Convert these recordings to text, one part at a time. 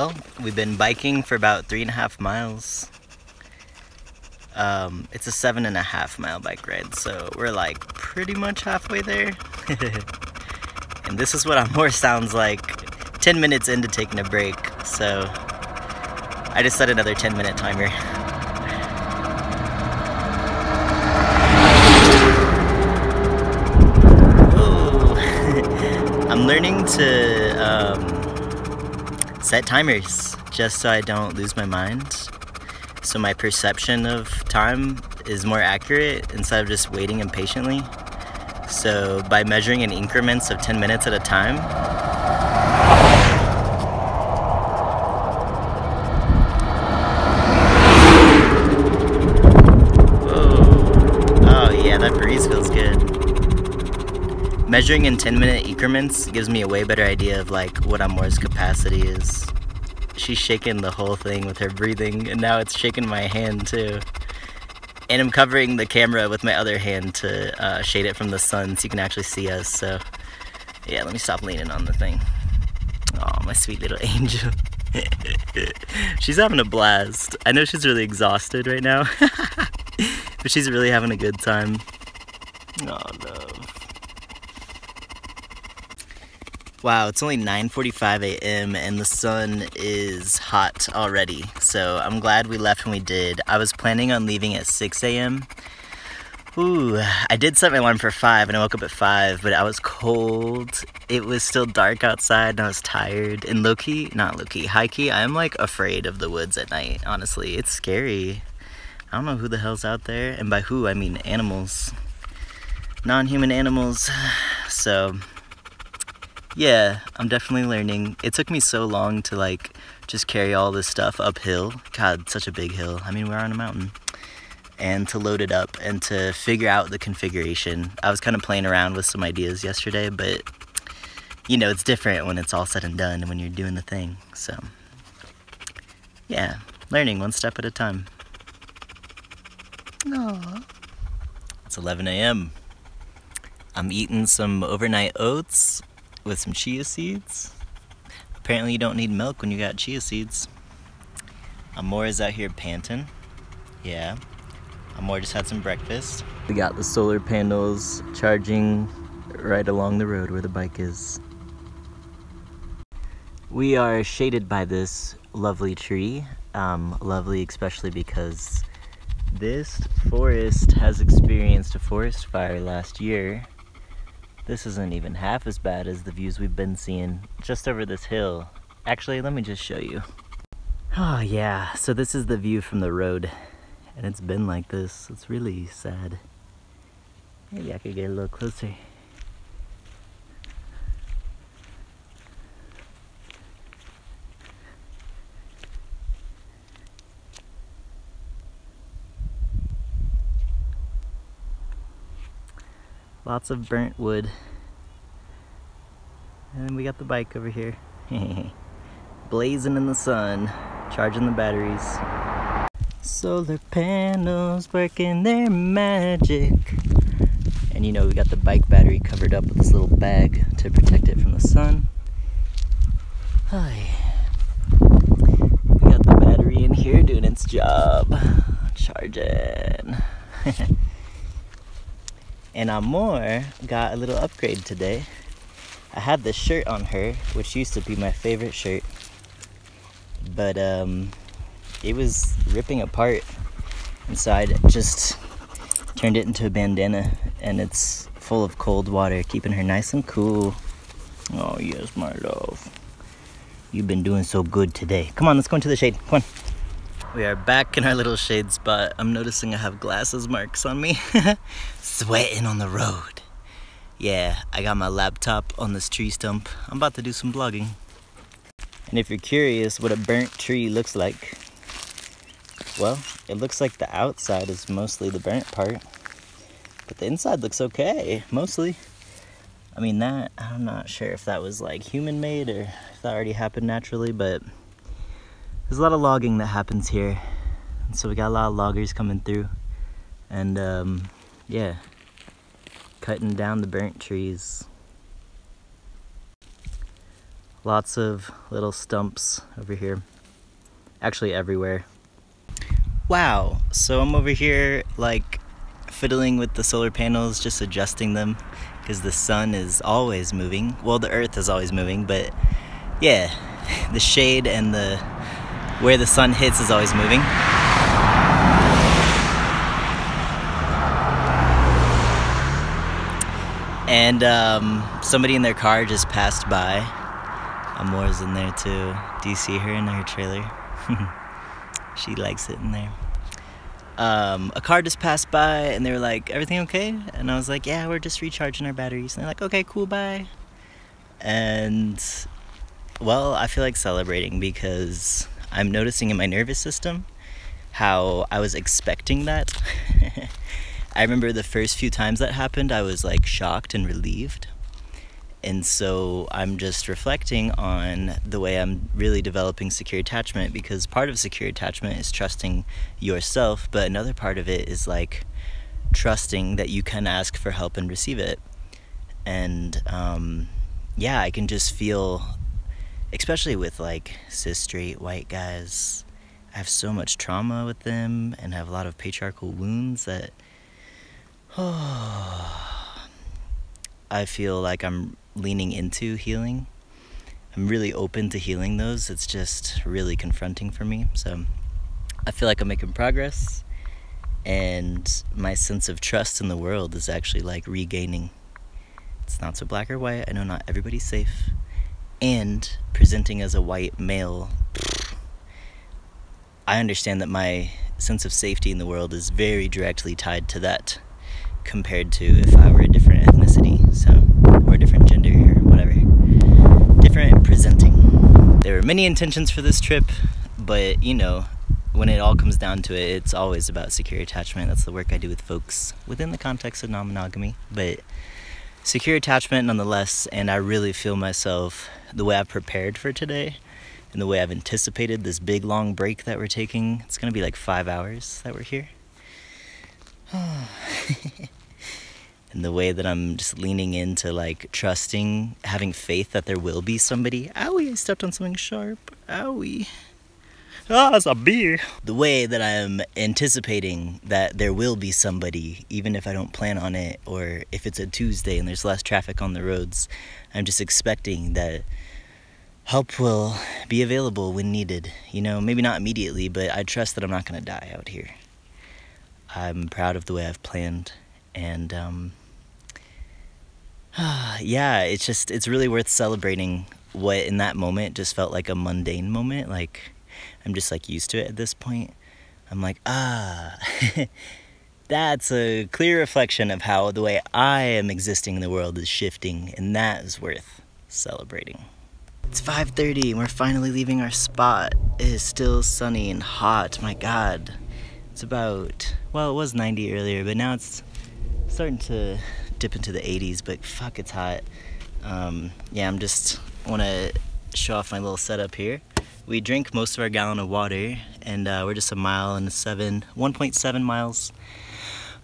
Well, we've been biking for about 3.5 miles. It's a 7.5 mile bike ride, so we're like pretty much halfway there. And this is what our more sounds like 10 minutes into taking a break, so I just set another 10-minute timer. I'm learning to set timers just so I don't lose my mind, so my perception of time is more accurate instead of just waiting impatiently. So by measuring in increments of 10 minutes at a time, whoa, oh yeah, that breeze feels good. Measuring in 10-minute increments gives me a way better idea of like what Amor's capacity is. She's shaking the whole thing with her breathing, and now it's shaking my hand too. And I'm covering the camera with my other hand to shade it from the sun so you can actually see us. So yeah, let me stop leaning on the thing. Oh, my sweet little angel. She's having a blast. I know she's really exhausted right now, but she's really having a good time. Oh, love. Wow, it's only 9:45 a.m. and the sun is hot already, so I'm glad we left when we did. I was planning on leaving at 6 a.m. Ooh, I did set my alarm for 5 and I woke up at 5, but I was cold. It was still dark outside and I was tired. And high-key, I'm like afraid of the woods at night, honestly. It's scary. I don't know who the hell's out there, and by who, I mean animals. Non-human animals, so... yeah, I'm definitely learning. It took me so long to like just carry all this stuff uphill. God, such a big hill. I mean, we're on a mountain. And to load it up and to figure out the configuration. I was kind of playing around with some ideas yesterday, but you know, it's different when it's all said and done and when you're doing the thing. So yeah, learning one step at a time. Aww. It's 11 a.m. I'm eating some overnight oats with some chia seeds. Apparently you don't need milk when you got chia seeds. Amor is out here panting. Yeah. Amor just had some breakfast. We got the solar panels charging right along the road where the bike is. We are shaded by this lovely tree. Lovely especially because this forest has experienced a forest fire last year. This isn't even half as bad as the views we've been seeing just over this hill. Actually, let me just show you. Oh yeah, so this is the view from the road, and it's been like this. It's really sad. Maybe I could get a little closer. Lots of burnt wood. And then we got the bike over here. Blazing in the sun, charging the batteries. Solar panels working their magic. And you know, we got the bike battery covered up with this little bag to protect it from the sun. Hi. We got the battery in here doing its job. Charging. And Amor got a little upgrade today. I had this shirt on her, which used to be my favorite shirt, but it was ripping apart, and so I just turned it into a bandana, and it's full of cold water, keeping her nice and cool. Oh yes, my love. You've been doing so good today. Come on, let's go into the shade. Come on. We are back in our little shade spot. I'm noticing I have glasses marks on me. Sweating on the road. Yeah, I got my laptop on this tree stump. I'm about to do some vlogging. And if you're curious what a burnt tree looks like, well, it looks like the outside is mostly the burnt part, but the inside looks okay, mostly. I mean, that, I'm not sure if that was like human made or if that already happened naturally, but there's a lot of logging that happens here, and so we got a lot of loggers coming through, and yeah, cutting down the burnt trees. Lots of little stumps over here. Actually everywhere. Wow, so I'm over here like fiddling with the solar panels, just adjusting them because the sun is always moving. Well, the earth is always moving, but yeah, the shade and where the sun hits is always moving. And somebody in their car just passed by. Amore's in there too. Do you see her in her trailer? She likes it in there. A car just passed by and they were like, everything okay? And I was like, yeah, we're just recharging our batteries. And they're like, okay, cool, bye. And well, I feel like celebrating because I'm noticing in my nervous system how I was expecting that. I remember the first few times that happened, I was like shocked and relieved. And so I'm just reflecting on the way I'm really developing secure attachment, because part of secure attachment is trusting yourself, but another part of it is like trusting that you can ask for help and receive it. And yeah, I can just feel, especially with like cis straight white guys, I have so much trauma with them and have a lot of patriarchal wounds that I feel like I'm leaning into healing. I'm really open to healing those. It's just really confronting for me. So I feel like I'm making progress, and my sense of trust in the world is actually like regaining. It's not so black or white. I know not everybody's safe. And presenting as a white male, I understand that my sense of safety in the world is very directly tied to that, compared to if I were a different ethnicity, so, or a different gender or whatever. Different presenting. There were many intentions for this trip, but you know, when it all comes down to it, it's always about secure attachment. That's the work I do with folks within the context of non-monogamy, but secure attachment nonetheless. And I really feel myself, the way I've prepared for today and the way I've anticipated this big long break that we're taking. It's gonna be like 5 hours that we're here. And the way that I'm just leaning into like trusting, having faith that there will be somebody. Owie, I stepped on something sharp. Owie. Ah, it's a beer. The way that I'm anticipating that there will be somebody, even if I don't plan on it, or if it's a Tuesday and there's less traffic on the roads, I'm just expecting that help will be available when needed. You know, maybe not immediately, but I trust that I'm not gonna die out here. I'm proud of the way I've planned, and yeah, it's really worth celebrating what in that moment just felt like a mundane moment. Like, I'm just like used to it at this point. I'm like, that's a clear reflection of how the way I am existing in the world is shifting, and that is worth celebrating. It's 5:30 and we're finally leaving our spot. It is still sunny and hot, my God. It's about, well, it was 90 earlier, but now it's starting to dip into the 80s, but fuck, it's hot. Yeah, I'm just want to show off my little setup here. We drink most of our gallon of water, and we're just 1.7 miles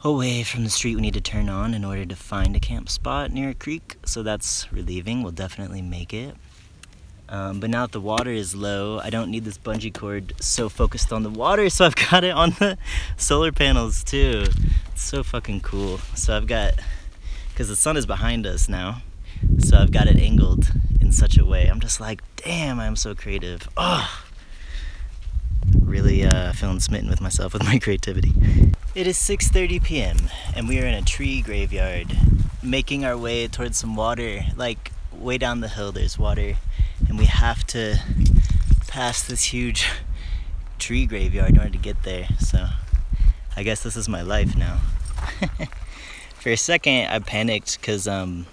away from the street we need to turn on in order to find a camp spot near a creek, so that's relieving. We'll definitely make it. But now that the water is low, I don't need this bungee cord so focused on the water, so I've got it on the solar panels too. It's so fucking cool. So I've got, because the sun is behind us now, so I've got it angled in such a way. I'm just like, damn, I'm so creative. Oh, really feeling smitten with myself with my creativity. It is 6:30 p.m. and we are in a tree graveyard, making our way towards some water. Like, way down the hill there's water, and we have to pass this huge tree graveyard in order to get there. So I guess this is my life now. For a second I panicked because oh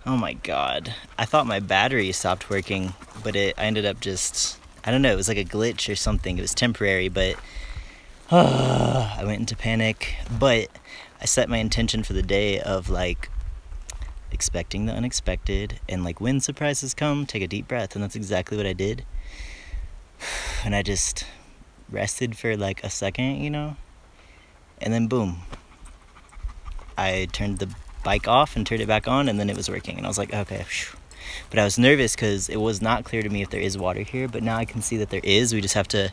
my God, I thought my battery stopped working, but I ended up just, I don't know, it was like a glitch or something. It was temporary, but I went into panic. But I set my intention for the day of like expecting the unexpected, and like when surprises come, take a deep breath, and that's exactly what I did. And I just rested for like a second, you know, and then boom, I turned the bike off and turned it back on, and then it was working, and I was like, okay, but I was nervous because it was not clear to me if there is water here, but now I can see that there is. We just have to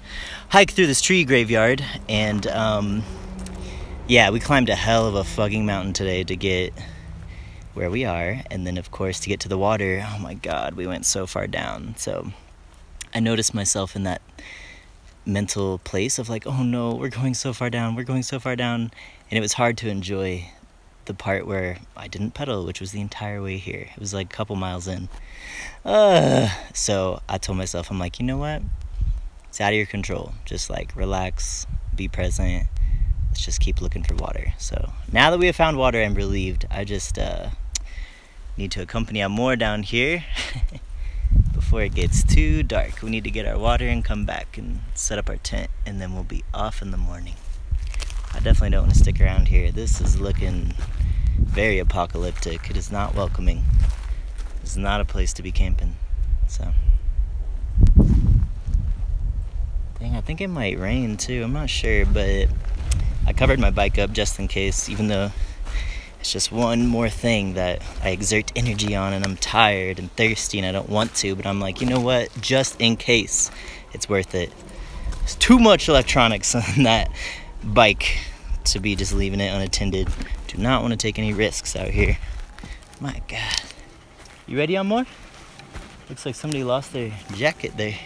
hike through this tree graveyard, and yeah, we climbed a hell of a fucking mountain today to get where we are, and then of course to get to the water. Oh my god, we went so far down. So I noticed myself in that mental place of like, oh no, we're going so far down, we're going so far down, and it was hard to enjoy the part where I didn't pedal, which was the entire way here. It was like a couple miles in. So I told myself, I'm like, you know what, it's out of your control, just like relax, be present, let's just keep looking for water. So now that we have found water, I'm relieved. I just need to accompany Amor down here before it gets too dark. We need to get our water and come back and set up our tent, and then we'll be off in the morning. I definitely don't want to stick around here. This is looking very apocalyptic. It is not welcoming. It's not a place to be camping. So dang, I think it might rain too. I'm not sure, but I covered my bike up just in case, even though it's just one more thing that I exert energy on, and I'm tired and thirsty and I don't want to, but I'm like, you know what, just in case, it's worth it. There's too much electronics on that bike to be just leaving it unattended. Do not want to take any risks out here. My god. You ready, Amor? Looks like somebody lost their jacket there.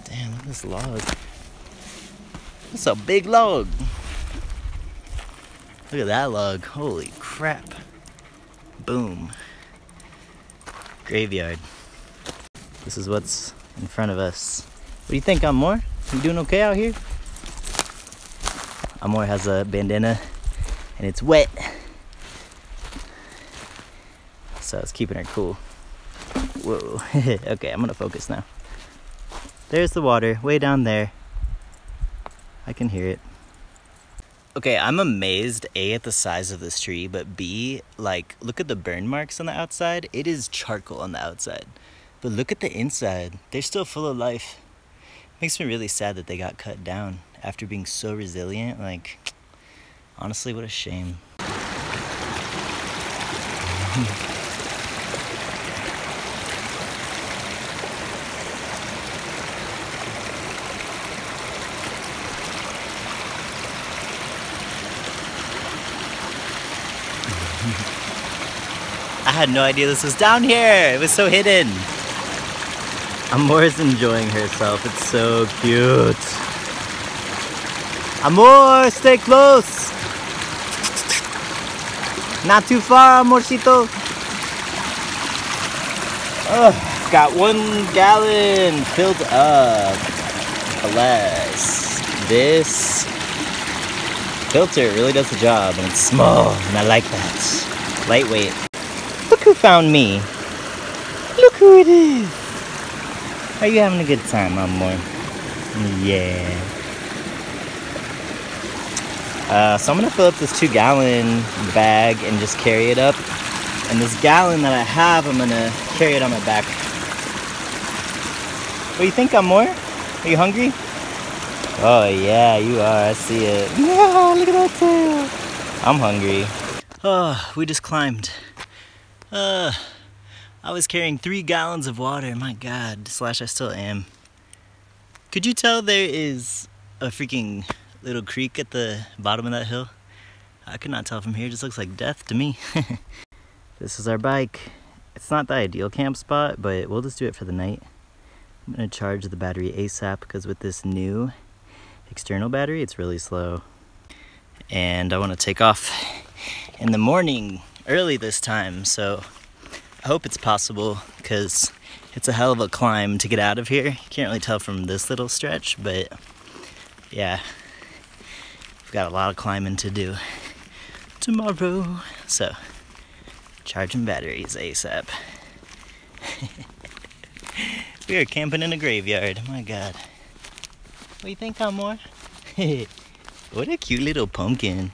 Damn, look at this log. That's a big log. Look at that log. Holy crap. Boom. Graveyard. This is what's in front of us. What do you think, Amor? You doing okay out here? Amor has a bandana and it's wet, so it's keeping her cool. Whoa. Okay, I'm gonna focus now. There's the water way down there. I can hear it. Okay, I'm amazed, A, at the size of this tree, but B, like, look at the burn marks on the outside. It is charcoal on the outside, but look at the inside. They're still full of life. Makes me really sad that they got cut down after being so resilient. Like, honestly, what a shame. I had no idea this was down here. It was so hidden. Amor's enjoying herself. It's so cute. Amor, stay close. Not too far, Amorcito. Oh, got 1 gallon filled up. Bless. This filter really does the job, and it's small, and I like that. Lightweight. Look who found me. Look who it is. Are you having a good time, Amor? Yeah. So I'm gonna fill up this 2-gallon bag and just carry it up. And this gallon that I have, I'm gonna carry it on my back. What do you think, Amor? Are you hungry? Oh yeah, you are. I see it. Yeah, look at that tail. I'm hungry. Oh, we just climbed. I was carrying 3 gallons of water. My god, / I still am. Could you tell there is a freaking little creek at the bottom of that hill? I could not tell from here. It just looks like death to me. This is our bike. It's not the ideal camp spot, but we'll just do it for the night. I'm gonna charge the battery ASAP because with this new external battery, it's really slow. And I want to take off in the morning early this time, so I hope it's possible because it's a hell of a climb to get out of here. You can't really tell from this little stretch, but yeah, we've got a lot of climbing to do tomorrow. So, charging batteries ASAP. We are camping in a graveyard. My god. What do you think, Amor? What a cute little pumpkin.